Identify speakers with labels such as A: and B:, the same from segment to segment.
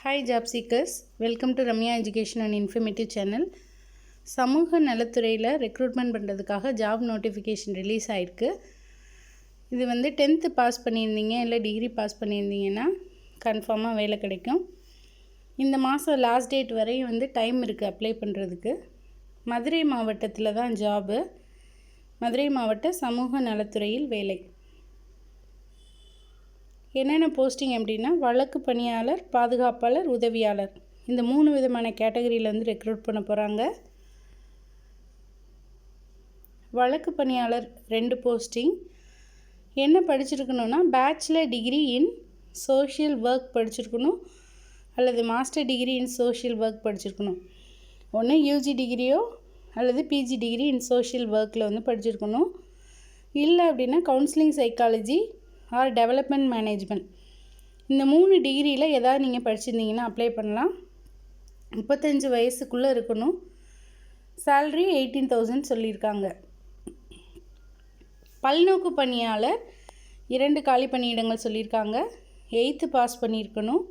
A: Hi job seekers, welcome to Ramya Education and Informative Channel. சமூக நலத்துறையில் recruitment பண்ணுறதுக்காக job notification release ஆகிருக்கு. இது வந்து 10th பாஸ் பண்ணியிருந்தீங்க இல்லை டிகிரி பாஸ் பண்ணியிருந்தீங்கன்னா கன்ஃபார்மாக வேலை கிடைக்கும். இந்த மாதம் லாஸ்ட் டேட் வரையும் வந்து டைம் இருக்குது அப்ளை பண்ணுறதுக்கு. மதுரை மாவட்டத்தில் தான் ஜாபு. மதுரை மாவட்ட சமூக நலத்துறையில் வேலை. என்னென்ன போஸ்டிங் அப்படின்னா வழக்கு பணியாளர், பாதுகாப்பாளர், உதவியாளர், இந்த 3 விதமான கேட்டகரியில் வந்து ரெக்ரூட் பண்ண போகிறாங்க. வழக்கு பணியாளர் 2 போஸ்டிங். என்ன படிச்சிருக்கணும்னா bachelor degree in social work படிச்சிருக்கணும் அல்லது master degree in social work படிச்சிருக்கணும். ஒன்று யூஜி டிகிரியோ அல்லது பிஜி டிகிரி இன் சோஷியல் ஒர்க்கில் வந்து படிச்சிருக்கணும். இல்லை அப்படின்னா counselling psychology R development management, இந்த 3 டிகிரியில் ஏதாவது நீங்கள் படிச்சிருந்தீங்கன்னா அப்ளை பண்ணலாம். 35 வயசுக்குள்ளே இருக்கணும். சேல்ரி 18,000 சொல்லியிருக்காங்க. பல்நோக்கு பணியாளர் 2 காலி பணியிடங்கள் சொல்லியிருக்காங்க. 8th பாஸ் பண்ணியிருக்கணும்.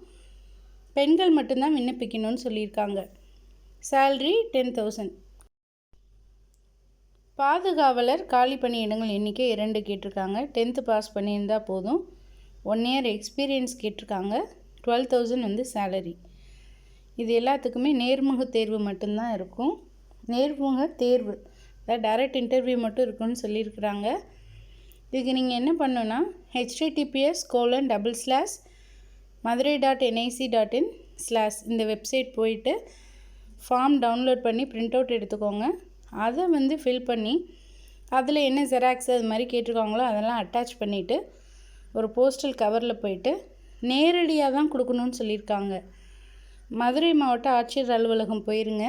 A: பெண்கள் மட்டும்தான் விண்ணப்பிக்கணும்னு சொல்லியிருக்காங்க. சேல்ரி 10,000. பாதுகாவலர் காலி பணியிடங்கள் எண்ணிக்கை 2 கேட்டிருக்காங்க. 10th பாஸ் பண்ணியிருந்தால் போதும். 1 year எக்ஸ்பீரியன்ஸ் கேட்டிருக்காங்க. 12,000 வந்து சேலரி. இது எல்லாத்துக்குமே நேர்முக தேர்வு மட்டும்தான் இருக்கும். நேர்முக தேர்வு அதாவது டைரக்ட் இன்டர்வியூ மட்டும் இருக்குன்னு சொல்லியிருக்கிறாங்க. இதுக்கு நீங்கள் என்ன பண்ணணுன்னா https://madurai.nic.in/ இந்த வெப்சைட் போயிட்டு ஃபார்ம் டவுன்லோட் பண்ணி பிரிண்ட் அவுட் எடுத்துக்கோங்க. அதை வந்து ஃபில் பண்ணி அதில் என்ன ஜெராக்ஸ் அது மாதிரி கேட்டிருக்காங்களோ அதெல்லாம் அட்டாச் பண்ணிவிட்டு ஒரு போஸ்டல் கவரில் போயிட்டு நேரடியாக தான் கொடுக்கணும்னு சொல்லியிருக்காங்க. மதுரை மாவட்ட ஆட்சியர் அலுவலகம் போயிருங்க.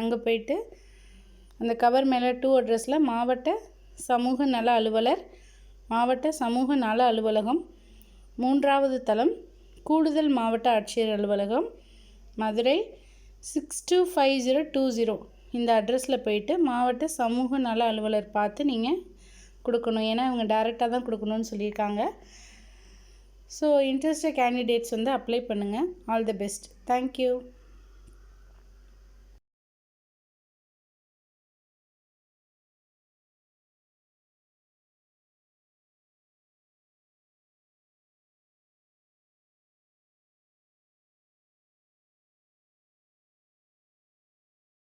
A: அங்கே போயிட்டு அந்த கவர் மேலே 2 அட்ரஸில் மாவட்ட சமூக நல அலுவலர், மாவட்ட சமூக நல அலுவலகம், 3வது தளம் கூடுதல் மாவட்ட ஆட்சியர் அலுவலகம், மதுரை 625020 இந்த அட்ரஸில் போயிட்டு மாவட்ட சமூக நல அலுவலர் பார்த்து நீங்கள் கொடுக்கணும். ஏன்னா இவங்க டைரெக்டாக தான் கொடுக்கணும்னு சொல்லியிருக்காங்க. ஸோ இன்ட்ரெஸ்டட் கேண்டிடேட்ஸ் வந்து அப்ளை பண்ணுங்கள். All the best. தேங்க்யூ.